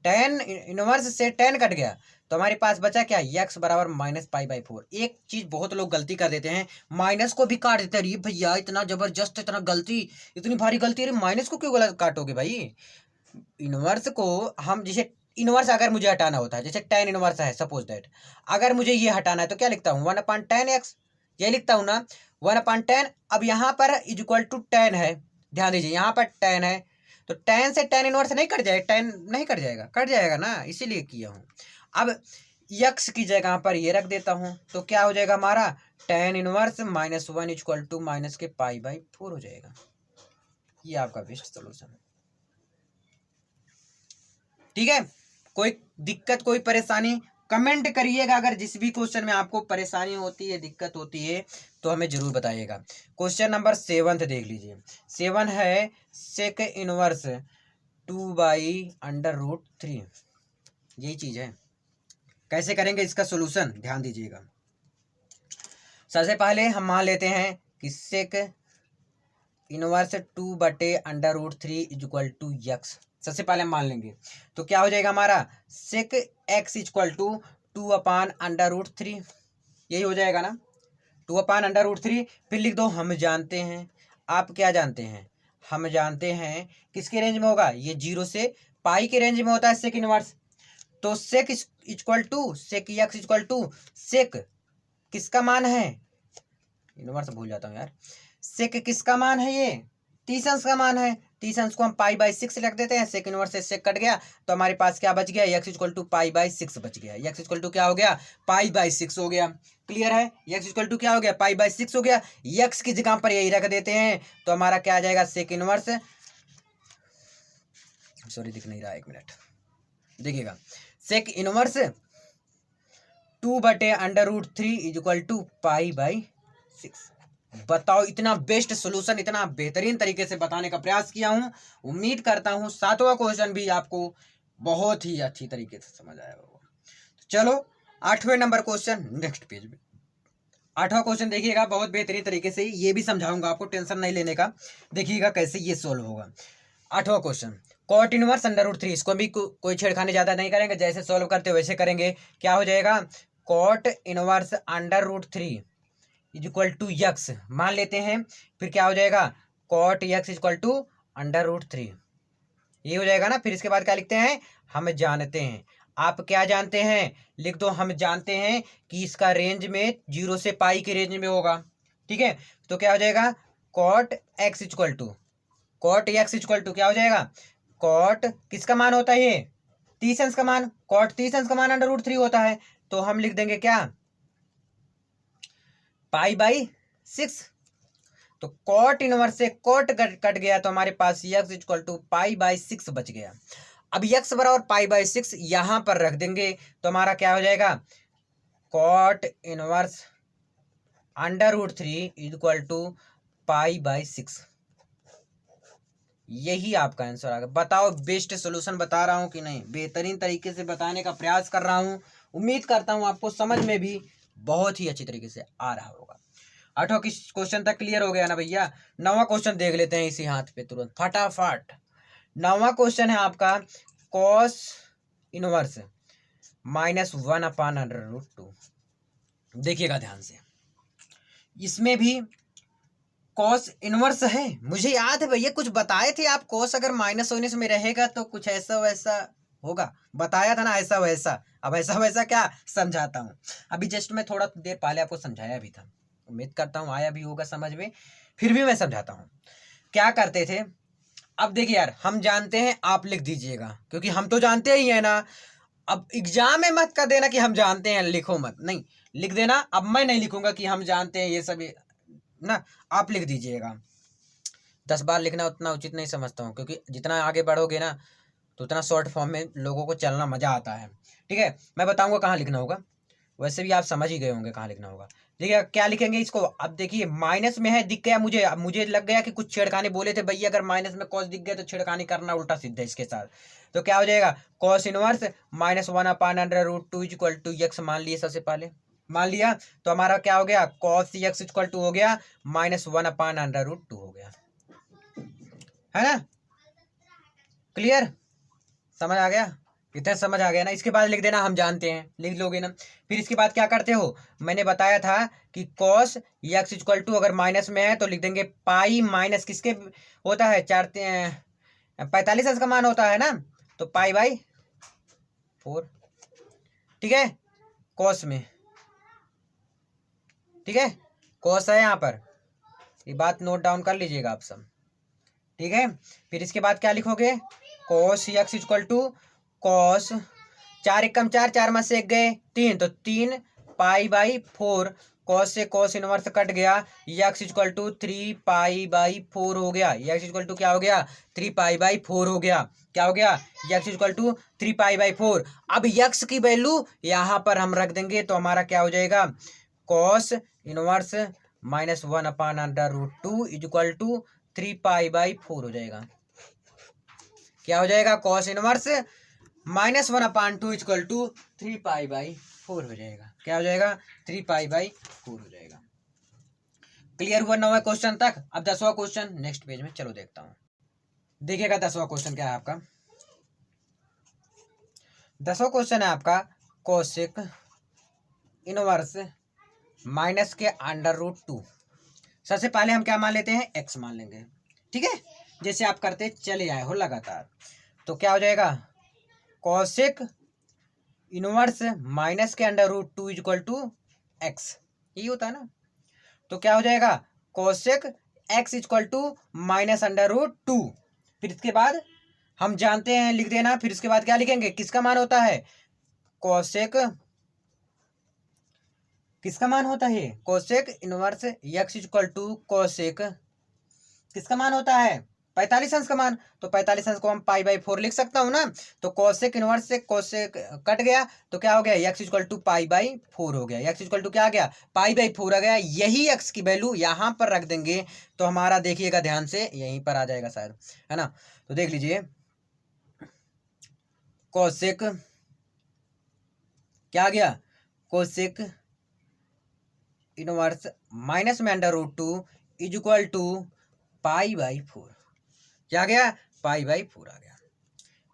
tan इनवर्स से tan कट गया, तो हमारे पास बचा क्या, x बराबर -π/4। एक चीज बहुत लोग गलती कर देते हैं, माइनस को भी काट देते हैं। अरे भैया इतना जबरदस्त, इतना गलती, इतनी भारी गलती, अरे माइनस को क्यों गलत काटोगे भाई। इनवर्स को हम, जैसे इनवर्स अगर मुझे हटाना होता है, जैसे tan इनवर्स है सपोज दैट, अगर मुझे ये हटाना है तो क्या लिखता हूँ, 1/tan x, ये लिखता हूँ ना, 1/tan। अब यहाँ पर इक्वल टू tan है, ध्यान दीजिए यहाँ पर tan है, तो tan से tan इनवर्स नहीं कट जाएगा, tan नहीं कट जाएगा, कट जाएगा ना, इसीलिए किया हूँ। अब यक्स की जगह पर ये रख देता हूँ, तो क्या हो जाएगा हमारा tan inverse -1 equal to minus के π/4 हो जाएगा। ये आपका बेस्ट सोल्यूशन है। ठीक है, कोई दिक्कत, कोई परेशानी कमेंट करिएगा। अगर जिस भी क्वेश्चन में आपको परेशानी होती है, दिक्कत होती है, तो हमें जरूर बताइएगा। क्वेश्चन नंबर 7 देख लीजिए। 7 है सेक इनवर्स 2/√3, यही चीज है। कैसे करेंगे इसका सोल्यूशन, ध्यान दीजिएगा। सबसे पहले हम मान लेते हैं कि sec inverse 2/√3 equal to x. सबसे पहले हम मान लेंगे, तो क्या हो जाएगा हमारा सेक x इक्वल टू 2/√3, यही हो जाएगा ना, 2/√3। फिर लिख दो हम जानते हैं। आप क्या जानते हैं, हम जानते हैं किसके रेंज में होगा, ये 0 से पाई के रेंज में होता है सेक इनवर्स। तो sec equal to sec x equal to sec किसका मान है, इनवर्स भूल जाता हूँ यार, सेक किसका मान है, ये 30 अंश का मान है। 30 अंश को हम π/6 रख देते हैं, सेक इनवर्स से सेक कट गया, तो हमारे पास क्या बच गया, x इक्वल टू π/6 बच गया। x इक्वल टू क्या हो गया, π/6 हो गया। क्लियर है, x इक्वल टू क्या हो गया, π/6 हो गया। x की जगह पर यही रख देते हैं, तो हमारा क्या आ जाएगा, सेक इनवर्स, सॉरी दिख नहीं रहा, 1 मिनट देखिएगा, सेक इनवर्स 2/√3 इक्वल टू π/6। बताओ, इतना बेस्ट सोल्यूशन, इतना बेहतरीन तरीके से बताने का प्रयास किया हूं। उम्मीद करता हूं 7वां क्वेश्चन भी आपको बहुत ही अच्छी तरीके से समझ आया होगा। तो चलो 8वें नंबर क्वेश्चन, नेक्स्ट पेज में 8वां क्वेश्चन देखिएगा, बहुत बेहतरीन तरीके से ये भी समझाऊंगा आपको, टेंशन नहीं लेने का। देखिएगा कैसे ये सोल्व होगा। 8वां क्वेश्चन कॉट इनवर्स √3, इसको भी कोई छेड़खानी ज्यादा नहीं करेंगे, जैसे सोल्व करते हो वैसे करेंगे। क्या हो जाएगा, cot inverse √3 equal to x मान लेते हैं। फिर क्या हो जाएगा, कॉट यक्स इक्वल टू √3, ये हो जाएगा ना। फिर इसके बाद क्या लिखते हैं, हम जानते हैं। आप क्या जानते हैं, लिख दो हम जानते हैं कि इसका रेंज में 0 से पाई के रेंज में होगा। ठीक है, तो क्या हो जाएगा, कॉट x इक्वल टू क्या हो जाएगा, कॉट किसका मान होता है, ये 30 अंश का मान, कॉट 30 अंश का मान √3 होता है। तो हम लिख देंगे क्या, π/6। तो कॉट इनवर्स से कॉट कट गया, तो हमारे पास x इक्वल टू π/6 बच गया। अब x बराबर π/6 यहां पर रख देंगे, तो हमारा क्या हो जाएगा, कॉट इनवर्स √3 इक्वल टू π/6। यही आपका आंसर आ गया। बताओ, बेस्ट सॉल्यूशन बता रहा हूं कि नहीं, बेहतरीन तरीके से बताने का प्रयास कर रहा हूं। उम्मीद करता हूं आपको समझ में भी बहुत ही अच्छी तरीके से आ रहा होगा। 8वां क्वेश्चन तक क्लियर हो गया ना भैया। 9वां क्वेश्चन देख लेते हैं इसी हाथ पे तुरंत फटाफट। 9वां क्वेश्चन है आपका, कॉस इनवर्स -1/√2। देखिएगा ध्यान से, इसमें भी कॉस इनवर्स है। मुझे याद है भैया कुछ बताए थे आप, कॉस अगर माइनस होने में रहेगा तो कुछ ऐसा वैसा होगा, बताया था ना ऐसा वैसा। अब ऐसा वैसा क्या समझाता हूँ, अभी जस्ट मैं थोड़ा देर पहले आपको समझाया भी था, उम्मीद करता हूँ आया भी होगा समझ में, फिर भी मैं समझाता हूँ। क्या करते थे, अब देखिए यार, हम जानते हैं, आप लिख दीजिएगा क्योंकि हम तो जानते ही है ना। अब एग्जाम में मत कर देना कि हम जानते हैं, लिखो मत, नहीं लिख देना। अब मैं नहीं लिखूंगा कि हम जानते हैं ये सब ना, आप लिख दीजिएगा। 10 बार लिखना उतना उचित नहीं समझता हूँ, क्योंकि जितना आगे बढ़ोगे ना तो उतना शॉर्ट फॉर्म में लोगों को चलना मजा आता है। ठीक है, मैं बताऊंगा कहाँ लिखना होगा, वैसे भी आप समझ ही गए होंगे कहाँ लिखना होगा। ठीक है, क्या लिखेंगे इसको, अब देखिए माइनस में है, दिख गया मुझे, अब मुझे लग गया कि कुछ छेड़खानी बोले थे भैया, अगर माइनस में कॉस दिख गया तो छेड़खानी करना उल्टा सीधा इसके साथ। तो क्या हो जाएगा, cos inverse -1/√2 equal to x मान लिए, सबसे पहले मान लिया, तो हमारा क्या हो गया, कॉस x इक्वल टू हो गया -1/√2 हो गया, है ना। क्लियर, समझ आ गया, इतना समझ आ गया ना। इसके बाद लिख देना हम जानते हैं, लिख लोगे ना। फिर इसके बाद क्या करते हो, मैंने बताया था कि कॉस x इक्वल टू अगर माइनस में है तो लिख देंगे पाई माइनस किसके होता है, 45 अंश का मान होता है ना, तो पाई/4। ठीक है, कॉस में, ठीक है, कॉस है यहाँ पर, ये बात नोट डाउन कर लीजिएगा आप सब। ठीक है, फिर इसके बाद क्या लिखोगे, cos x equal to cos 4 एकम 4, 4 में से 1 गए 3, तो 3 पाई/4, कॉस से कॉस इनवर्स कट गया, x इक्वल टू 3 पाई/4 हो गया, x इक्वल टू क्या हो गया, 3 पाई/4 हो गया, क्या हो गया, x इक्वल टू 3 पाई/4। अब x की वैल्यू यहाँ पर हम रख देंगे, तो हमारा क्या हो जाएगा, कॉस इनवर्स -1/√2 इक्वल टू 3 पाई/4 हो जाएगा। क्या हो जाएगा, कॉस इनवर्स -1/2 इक्वल टू 3 पाई/4 हो जाएगा। क्या हो जाएगा, 3 पाई/4 हो जाएगा। क्लियर हुआ 9वें क्वेश्चन तक। अब 10वां क्वेश्चन नेक्स्ट पेज में, चलो देखता हूं। देखिएगा 10वां क्वेश्चन क्या है आपका। 10वां क्वेश्चन है आपका, कोसेक इनवर्स माइनस के √2। सबसे पहले हम क्या मान लेते हैं, x मान लेंगे। ठीक है, जैसे आप करते चले आए हो लगातार, तो क्या हो जाएगा, कोसेक इनवर्स माइनस के √2 इक्वल टू x, यही होता है ना। तो क्या हो जाएगा, कोसेक x इक्वल टू -√2। फिर इसके बाद हम जानते हैं, लिख देना। फिर इसके बाद क्या लिखेंगे, किसका मान होता है, कोसेक, किसका मान होता है, cosec inverse x equal to cosec, किसका मान होता है, 45 अंश का मान। तो 45 अंश को हम पाई/4 लिख सकता हूं ना, तो कोसेक इनवर्स से कोसेक कट गया, तो क्या हो गया, x इक्वल टू पाई/4 हो गया, x इक्वल टू क्या आ गया, पाई/4 आ गया। यही x की वैल्यू यहाँ पर रख देंगे, तो हमारा देखिएगा ध्यान से, यहीं पर आ जाएगा शायद, है ना। तो देख लीजिए, कोसेक क्या आ गया, कोसेक इनवर्स माइनस में √2 इज इक्वल टू पाई/4, क्या गया, पाई/4 आ गया।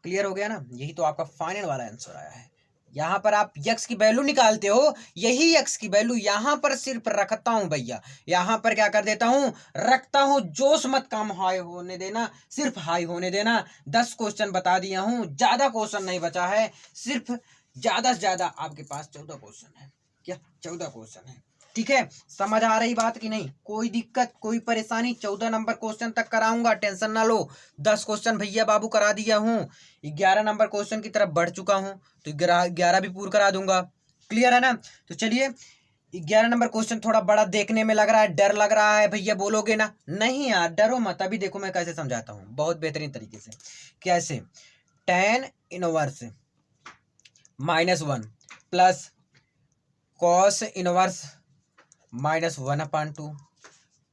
क्लियर हो गया ना, यही तो आपका फाइनल वाला आंसर आया है। यहाँ पर आप x की वैल्यू निकालते हो, यही x की वैल्यू यहाँ पर सिर्फ रखता हूँ भैया, यहाँ पर क्या कर देता हूँ, रखता हूँ। जोश मत कम हाई होने देना, सिर्फ हाई होने देना। 10 क्वेश्चन बता दिया हूँ, ज्यादा क्वेश्चन नहीं बचा है, सिर्फ ज्यादा से ज्यादा आपके पास 14 क्वेश्चन है, क्या 14 क्वेश्चन है। ठीक है, समझ आ रही बात कि नहीं, कोई दिक्कत कोई परेशानी, 14 नंबर क्वेश्चन तक कराऊंगा, टेंशन ना लो। 10 क्वेश्चन भैया बाबू करा दिया हूँ, 11 नंबर क्वेश्चन की तरफ बढ़ चुका हूँ, तो 11 भी पूरा करा दूंगा। क्लियर है ना। तो चलिए, 11 नंबर क्वेश्चन थोड़ा बड़ा देखने में लग रहा है, डर लग रहा है भैया, बोलोगे ना, नहीं यार डरो मत। अभी देखो मैं कैसे समझाता हूँ, बहुत बेहतरीन तरीके से। कैसे, tan inverse -1 plus cos inverse -1/2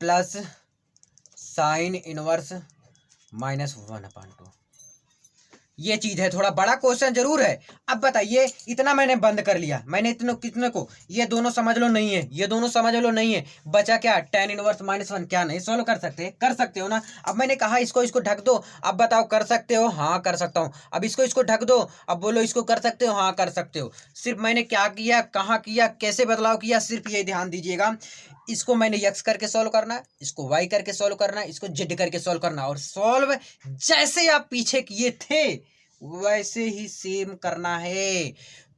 plus sign inverse -1/2। ये चीज है, थोड़ा बड़ा क्वेश्चन जरूर है। अब बताइए, इतना मैंने बंद कर लिया, मैंने इतने कितने को, ये दोनों समझ लो नहीं है, ये दोनों समझ लो नहीं है, बचा क्या, tan इनवर्स -1। क्या नहीं सॉल्व कर सकते? कर सकते हो ना। अब मैंने कहा इसको इसको ढक दो, अब बताओ कर सकते हो? हाँ कर सकता हूँ। अब इसको इसको ढक दो, अब बोलो इसको कर सकते हो? हाँ कर सकते हो। सिर्फ मैंने क्या किया, कहाँ किया, कैसे बदलाव किया, सिर्फ ये ध्यान दीजिएगा। इसको मैंने x करके सॉल्व करना, इसको y करके सॉल्व करना, इसको z करके सॉल्व करना, और सॉल्व जैसे आप पीछे किए थे वैसे ही सेम करना है।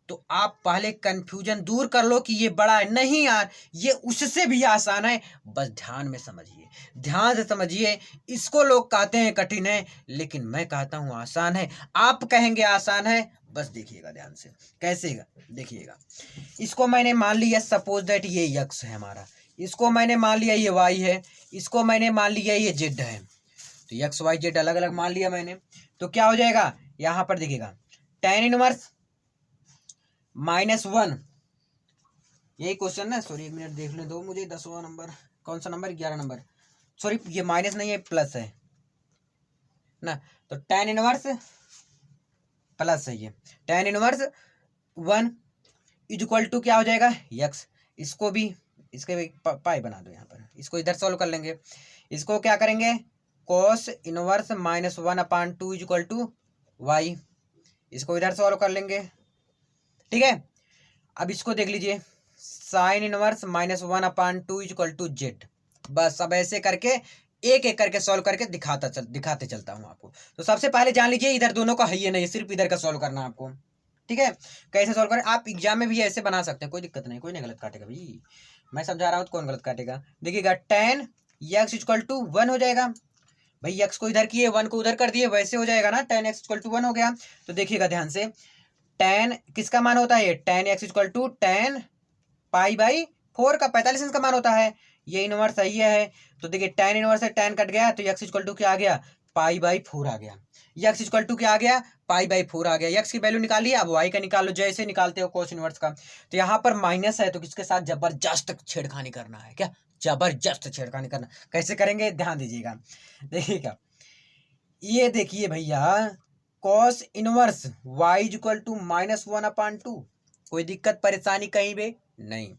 तो आप पहले कंफ्यूजन दूर कर लो कि ये बड़ा है, नहीं यार ये उससे भी आसान है। बस ध्यान में समझिए, ध्यान से समझिए। इसको लोग कहते हैं कठिन है, लेकिन मैं कहता हूं आसान है। आप कहेंगे आसान है, बस देखिएगा ध्यान से कैसे देखिएगा। इसको मैंने मान लिया सपोज दैट ये x है हमारा, इसको मैंने मान लिया ये y है, इसको मैंने मान लिया ये z है। तो x y z अलग अलग मान लिया मैंने, तो क्या हो जाएगा यहां पर देखिएगा, tan इनवर्स -1, यही क्वेश्चन ना, सॉरी 1 मिनट देख ले दो मुझे, 10वां नंबर, कौन सा नंबर, 11 नंबर, सॉरी ये माइनस नहीं है प्लस है ना। तो tan इनवर्स प्लस है, ये tan इनवर्स 1 इक्वल टू क्या हो जाएगा x। इसको भी इसके भी पाई बना दो यहाँ पर, इसको इधर सॉल्व कर लेंगे। इसको क्या करेंगे, cos inverse -1/2 equal to y, इसको इधर सॉल्व कर लेंगे, ठीक है। अब इसको देख लीजिए, sine inverse -1/2 equal to z। बस अब ऐसे करके एक एक करके सॉल्व करके दिखाते चलता हूँ आपको। तो सबसे पहले जान लीजिए इधर दोनों का है ये नहीं, सिर्फ इधर का सॉल्व करना है आपको, ठीक है। कैसे सॉल्व करें, आप एग्जाम में भी ऐसे बना सकते हैं, कोई दिक्कत नहीं, कोई नहीं गलत काटेगा भाई, मैं समझा रहा हूँ तो कौन गलत काटेगा। देखिएगा tan x इक्वल टू 1 हो जाएगा, भाई x को इधर किए 1 को उधर कर दिए, वैसे हो जाएगा ना, tan x इक्वल टू 1 हो गया। तो देखिएगा ध्यान से, tan किसका मान होता है, tan x equal to tan π/4 का 45 का मान होता है, ये इनवर्स सही है। तो देखिए tan इनवर्स से tan कट गया, तो x इक्वल टू क्या आ गया, π/4 आ गया। x इक्वल टू क्या आ गया, π/4 आ गया। x की वैल्यू निकालिए, अब y का निकाल लो जैसे निकालते हो cos इनवर्स का। तो यहाँ पर माइनस है, तो किसके साथ जबरदस्त छेड़खानी करना है, क्या जबरदस्त छेड़खानी करना, कैसे करेंगे ध्यान दीजिएगा। देखिएगा ये देखिए भैया, cos inverse y equal to -1/2, कोई दिक्कत परेशानी कहीं पे नहीं।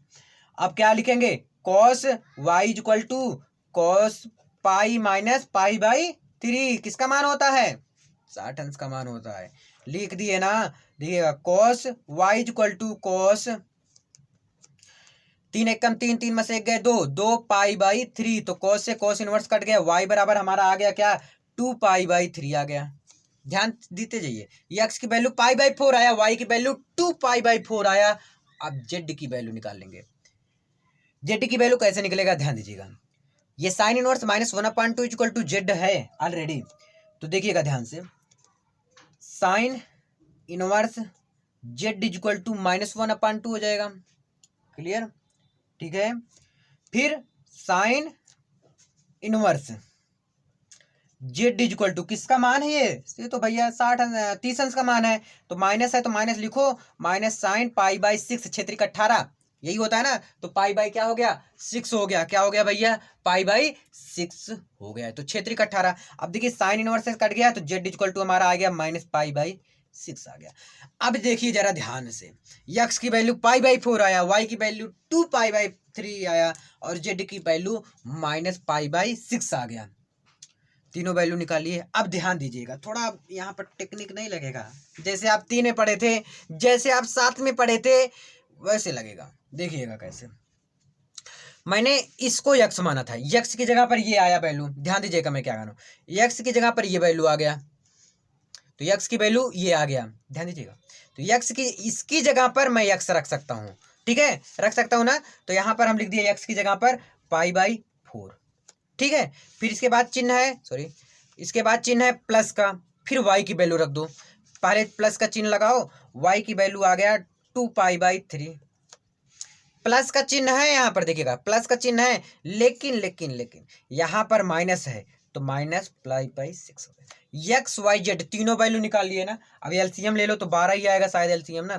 अब क्या लिखेंगे, cos y equal to cos pi minus π/3, किसका मान होता है, 60 अंश का मान होता है, लिख दिए ना। देखिएगा cos y equal to cos 3 एकम 3, 3 में से 1 गए 2, 2 π/3, तो cos से cos इनवर्स कट गया, y बराबर हमारा आ गया क्या, 2 π/3 आ गया। ध्यान देते जाइए, x की वैल्यू π/4 आया, y की वैल्यू 2 π/4 आया। अब z की वैल्यू निकाल लेंगे, z की वैल्यू कैसे निकलेगा ध्यान दीजिएगा। ये sine inverse -1/2 equal to z है ऑलरेडी, तो देखिएगा ध्यान से, sine inverse z equal to -1/2 हो जाएगा, क्लियर, ठीक है। फिर sine inverse z equal to किसका मान है, ये तो भैया 30 अंश का मान है, तो माइनस है तो माइनस लिखो, माइनस साइन π/6, क्षेत्र का 18, यही होता है ना। तो π/ क्या हो गया, 6 हो गया, क्या हो गया भैया, π/6 हो गया, तो क्षेत्र का 18। अब देखिए साइन इनवर्स से कट गया, तो z इक्वल टू हमारा आ गया -π/6 आ गया। अब देखिए जरा ध्यान से, x की वैल्यू π/4 आया, y की वैल्यू 2 π/3 आया, और z की वैल्यू -π/6 आ गया। तीनों वैल्यू निकालिए। अब ध्यान दीजिएगा, थोड़ा यहाँ पर टेक्निक नहीं लगेगा, जैसे आप 3 में पढ़े थे, जैसे आप 7 में पढ़े थे वैसे लगेगा। देखिएगा कैसे, मैंने इसको x माना था, x की जगह पर ये आया वैल्यू, ध्यान दीजिएगा मैं क्या करूँ, x की जगह पर ये वैल्यू आ गया, तो x की वैल्यू ये आ गया, ध्यान दीजिएगा। तो x की इसकी जगह पर मैं x रख सकता हूँ, ठीक है, रख सकता हूँ ना। तो यहाँ पर हम लिख दिए x की जगह पर π/4, ठीक है। फिर इसके बाद चिन्ह है, सॉरी इसके बाद चिन्ह है प्लस का, फिर y की वैल्यू रख दो, पहले प्लस का चिन्ह लगाओ, y की वैल्यू आ गया 2 π/3, प्लस का चिन्ह है यहाँ पर, देखिएगा प्लस का चिन्ह है, लेकिन लेकिन लेकिन यहाँ पर माइनस है, तो -π/6 x y z तीनों वैल्यू निकाल लिए ना। अब एलसीएम ले लो तो 12 ही आएगा शायद एलसीएम ना,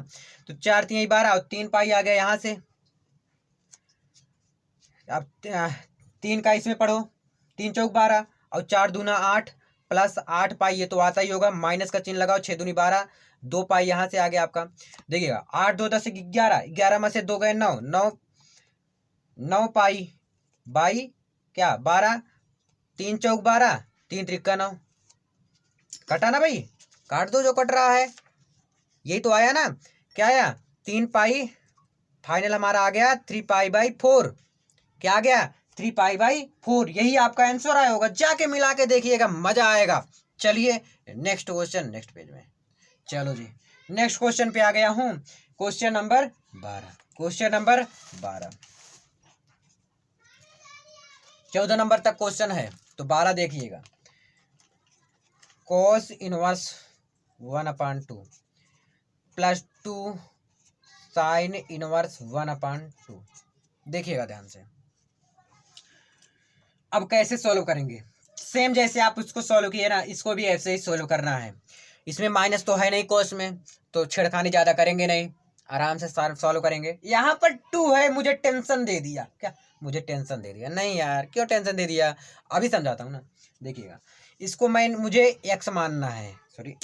तो 4 3 12 और 3 पाई आ गया यहाँ से। अब 3 का इसमें पढ़ो, 3 चौक 12 और 4 दूना 8, प्लस 8 पाई, ये तो आता ही होगा, माइनस का चिन्ह लगाओ, 6 दूनी 12, 2 पाई यहाँ से आ गया आपका। देखिएगा 8 2 10 11, 11 में से 2 गए 9, 9 पाई बाई क्या 12, 3 चौक 12, 3 त्रिक्का 9, कटा ना भाई, काट दो जो कट रहा है, यही तो आया ना, क्या आया 3 पाई, फाइनल हमारा आ गया 3 पाई बाई 4, क्या आ गया 3 पाई बाई 4, यही आपका आंसर आया होगा, जाके मिला के देखिएगा, मजा आएगा। चलिए नेक्स्ट क्वेश्चन, नेक्स्ट पेज में, चलो जी नेक्स्ट क्वेश्चन पे आ गया हूं, question number 12, question number 12, 14 number तक क्वेश्चन है, तो 12 देखिएगा, cos inverse 1/2 plus 2 sign inverse 1/2, देखिएगा ध्यान से। अब कैसे सॉल्व करेंगे, सेम जैसे आप उसको सॉल्व किए ना, इसको भी ऐसे ही सॉल्व करना है। इसमें माइनस तो है नहीं कॉस में, तो छेड़खानी ज़्यादा करेंगे नहीं, आराम से सॉल्व करेंगे। यहाँ पर 2 है, मुझे टेंशन दे दिया, क्या मुझे टेंशन दे दिया, नहीं यार क्यों टेंशन दे दिया, अभी समझाता हूँ ना। देखिएगा इसको मुझे एक्स मानना है, सॉरी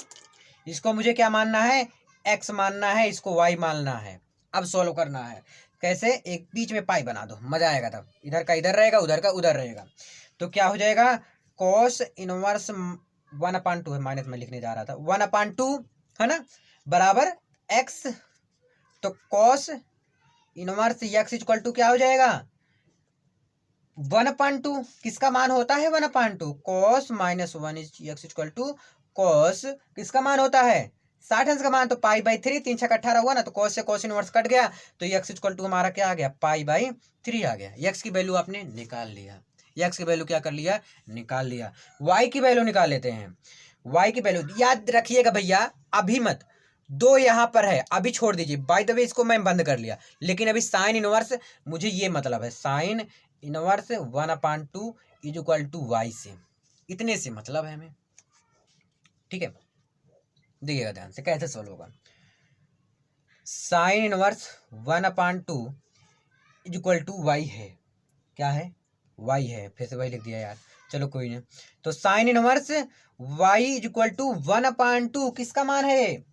इसको मुझे क्या मानना है, एक्स मानना है, इसको वाई मानना है। अब सॉल्व करना है कैसे, एक बीच में पाई बना दो, मजा आएगा तब, इधर का इधर रहेगा, उधर का उधर रहेगा, तो क्या हो जाएगा कॉस इनवर्स 1/2 है, माइनस में लिखने जा रहा था, 1/2 है ना, बराबर एक्स, तो cos inverse x equal to क्या हो जाएगा 1/2, किसका मान होता है 1/2, cos minus 1 x equal to cos, किसका मान होता है 60 अंश का मान, तो पाई बाई 3, 3 6 18 हुआ ना, तो कॉस से कॉस इनवर्स कट गया, तो एक्स इक्वल टू हमारा क्या आ गया पाई बाई 3 आ गया। एक्स की वैल्यू आपने निकाल लिया, एक्स की वैल्यू क्या कर लिया निकाल लिया। वाई की वैल्यू निकाल लेते हैं, वाई की वैल्यू याद रखिएगा भैया, अभी मत, 2 यहाँ पर है, अभी छोड़ दीजिए, बाय द वे इसको मैं बंद कर लिया, लेकिन अभी साइन इनवर्स, मुझे ये मतलब है sine inverse 1/2 is equal to y से, इतने से मतलब है हमें, ठीक है। देखिएगा ध्यान से कैसे सोल्व होगा, sine inverse 1/2 is equal to y है, क्या है वाई है, फिर से वाई लिख दिया यार, चलो कोई नहीं, तो sine inverse y is equal to 1/2, किसका मान है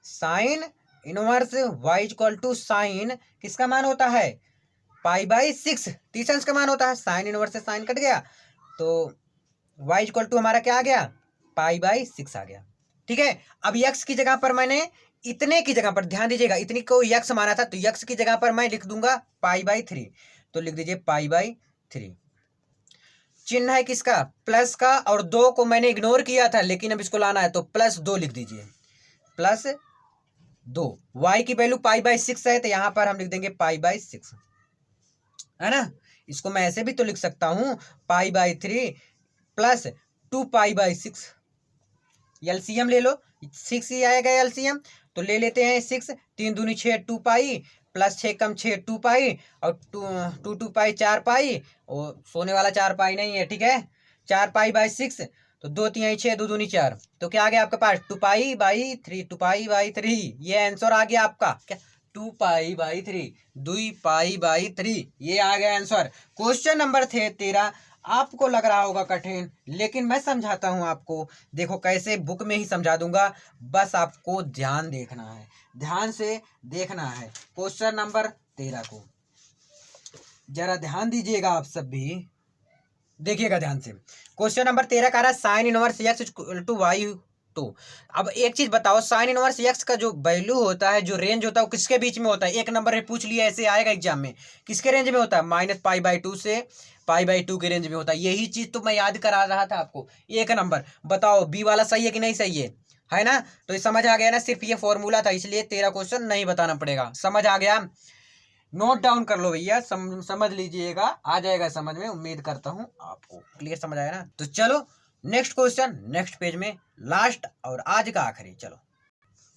sine inverse y is equal to sine, किसका मान होता है पाई बाई 6, 30 अंश का मान होता है, साइन इनवर्स से साइन कट गया, तो वाई इक्वल टू हमारा क्या आ गया पाई बाई 6 आ गया, ठीक है। अब यक्स की जगह पर मैंने इतने की जगह पर ध्यान दीजिएगा, इतनी को यक्स माना था, तो यक्स की जगह पर मैं लिख दूंगा पाई बाई 3, तो लिख दीजिए पाई बाई 3, चिन्ह है किसका प्लस का, और 2 को मैंने इग्नोर किया था, लेकिन अब इसको लाना है, तो +2 लिख दीजिए, +2, वाई की वैल्यू पाई बाई 6 है, तो यहां पर हम लिख देंगे पाई बाई 6, है ना। इसको मैं ऐसे भी तो लिख सकता हूं pi by 3 plus 2 pi by 6, LCM ले लो, 6 ही आएगा एलसीएम, तो ले लेते हैं 6, 3 दूनी 6, 2 पाई प्लस 6 कम 6 2 पाई, और 2 पाई 4 पाई, और सोने वाला 4 पाई नहीं है, ठीक है, 4 पाई बाई 6, तो 2 3 6, 2 दूनी 4, तो क्या आ गया आपके पास 2 पाई बाई 3, 2 पाई बाई 3, ये आंसर आ गया आपका, क्या 2 पाई बाई 3, 2 पाई बाई 3, ये आ गया आंसर। क्वेश्चन नंबर थे 13, आपको लग रहा होगा कठिन, लेकिन मैं समझाता हूं आपको, देखो कैसे बुक में ही समझा दूंगा, बस आपको ध्यान देखना है, ध्यान से देखना है क्वेश्चन नंबर 13 को, जरा ध्यान दीजिएगा आप सब भी, देखिएगा ध्यान से। क्वेश्चन नंबर 13 का रहा sine inverse x equal to y, तो अब एक चीज बताओ, साइन इनवर्स एक्स का जो वैल्यू होता है, जो रेंज होता है, वो किसके बीच में होता है, एक नंबर में पूछ लिया, ऐसे आएगा एग्जाम में, किसके रेंज में होता है -π/2 से π/2 के रेंज में होता है, यही चीज तो मैं याद करा रहा था आपको। एक नंबर बताओ बी वाला सही है कि नहीं सही है ना, तो ये समझ आ गया ना, सिर्फ ये फॉर्मूला था, इसलिए 13 क्वेश्चन नहीं बताना पड़ेगा, समझ आ गया, नोट डाउन कर लो भैया, समझ लीजिएगा, आ जाएगा समझ में, उम्मीद करता हूं आपको क्लियर समझ आया ना। तो चलो नेक्स्ट क्वेश्चन, नेक्स्ट पेज में, लास्ट और आज का आखिरी, चलो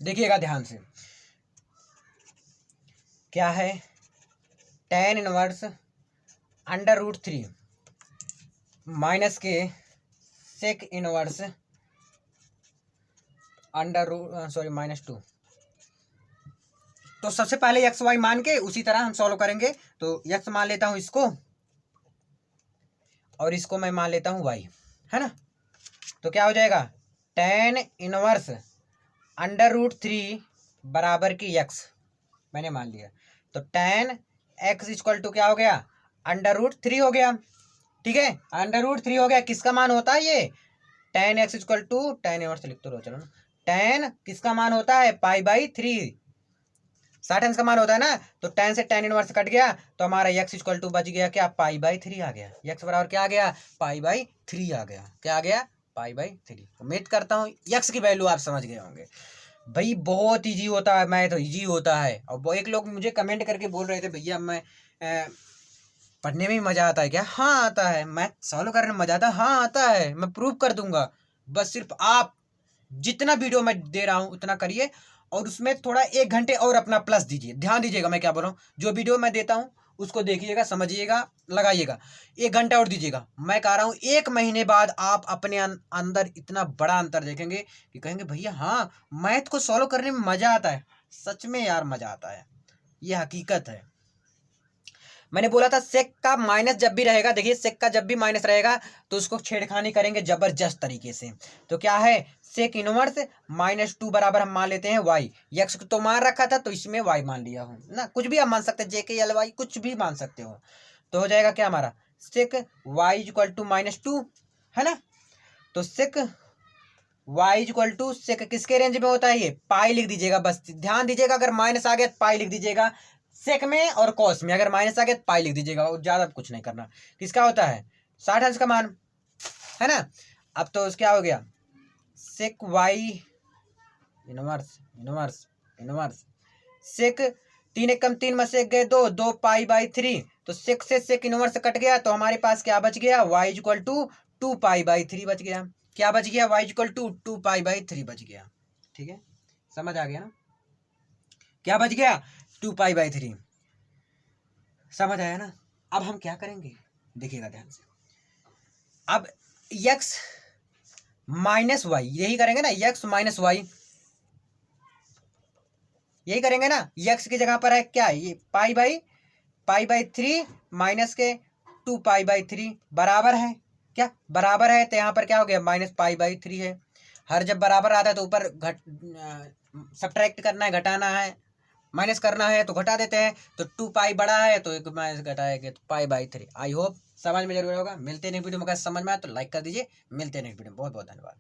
देखिएगा ध्यान से, क्या है tan इनवर्स √3 माइनस के सेक इनवर्स -2, तो सबसे पहले एक्स वाई मान के उसी तरह हम सॉल्व करेंगे, तो एक्स मान लेता हूं इसको, और इसको मैं मान लेता हूं वाई, है ना, तो क्या हो जाएगा, tan इनवर्स √3 बराबर की x मैंने मान लिया। तो tan x इक्वल टू क्या हो गया, √3 हो गया। ठीक है, √3 हो गया। किसका मान होता है ये, tan x equal to tan inverse लिख तो लो, चलो ना। tan किसका मान होता है, π/3, 60 का मान होता है ना। तो tan से tan इनवर्स कट गया, तो हमारा x इक्वल टू बच गया क्या, π/3 आ गया। x बराबर क्या आ गया, π/3 आ गया। क्या आ गया, π/3। उम्मीद करता हूँ x की वैल्यू आप समझ गए होंगे। भाई बहुत इजी होता है, मैथ इजी होता है। और वो एक लोग मुझे कमेंट करके बोल रहे थे, भैया मैं पढ़ने में ही मजा आता है क्या, हाँ आता है। मैथ सॉल्व करने में मजा आता है, हाँ आता है। मैं प्रूव कर दूंगा, बस सिर्फ आप जितना वीडियो मैं दे रहा हूँ उतना करिए, और उसमें थोड़ा 1 घंटे और अपना प्लस दीजिए। ध्यान दीजिएगा मैं क्या बोल रहा हूँ, जो वीडियो मैं देता हूँ उसको देखिएगा, समझिएगा, लगाइएगा। 1 घंटा और दीजिएगा। मैं कह रहा हूँ 1 महीने बाद आप अपने अंदर इतना बड़ा अंतर देखेंगे कि कहेंगे भैया हाँ मैथ को सॉल्व करने में मजा आता है। सच में यार मजा आता है, ये हकीकत है। मैंने बोला था सेक का माइनस जब भी रहेगा, देखिए सेक का जब भी माइनस रहेगा तो उसको छेड़खानी करेंगे जबरदस्त तरीके से। तो क्या है, सेक इनवर्स -2 बराबर हम मान लेते हैं y। यक्स तो मान रखा था तो इसमें y मान लिया हूं ना, कुछ भी आप मान सकते हैं, JK LY कुछ भी मान सकते हो। तो हो जाएगा क्या हमारा, सेक y इक्वल टू -2 है ना। तो सेक y इक्वल टू सेक किसके रेंज में होता है, ये पाई लिख दीजिएगा। बस ध्यान दीजिएगा, अगर माइनस आ गया तो पाई लिख दीजिएगा सेक में, और कॉस में अगर माइनस आ गया तो पाई लिख दीजिएगा, और ज़्यादा कुछ नहीं करना। किसका होता है, 60 का मान है ना। अब तो क्या हो गया, sec y inverse inverse inverse sec 3 एकम 3 में सेक गए 2, 2 π/3। तो सेक से सेक इनवर्स कट गया, तो हमारे पास क्या बच गया, y इक्वल टू 2 π/3 बच गया। क्या बच गया, y इक्वल टू 2 π/3 बच गया। ठीक है, समझ आ गया ना, क्या बच गया, 2 π/3 समझ आया ना। अब हम क्या करेंगे, देखिएगा ध्यान से। अब x माइनस वाई, यही करेंगे ना, x माइनस वाई यही करेंगे ना। x की जगह पर है क्या, ये π/3 माइनस के 2 π/3 बराबर है क्या, बराबर है। तो यहाँ पर क्या हो गया, -π/3 है। हर जब बराबर आता है तो ऊपर सब्ट्रैक्ट करना है, घटाना है, माइनस करना है तो घटा देते हैं। तो 2 पाई बड़ा है तो एक माइनस घटाएंगे तो π/3। आई होप समझ में जरूर होगा। मिलते हैं नेक्स्ट वीडियो में, अगर समझ में आया तो लाइक कर दीजिए। मिलते हैं नेक्स्ट वीडियो में, बहुत बहुत धन्यवाद।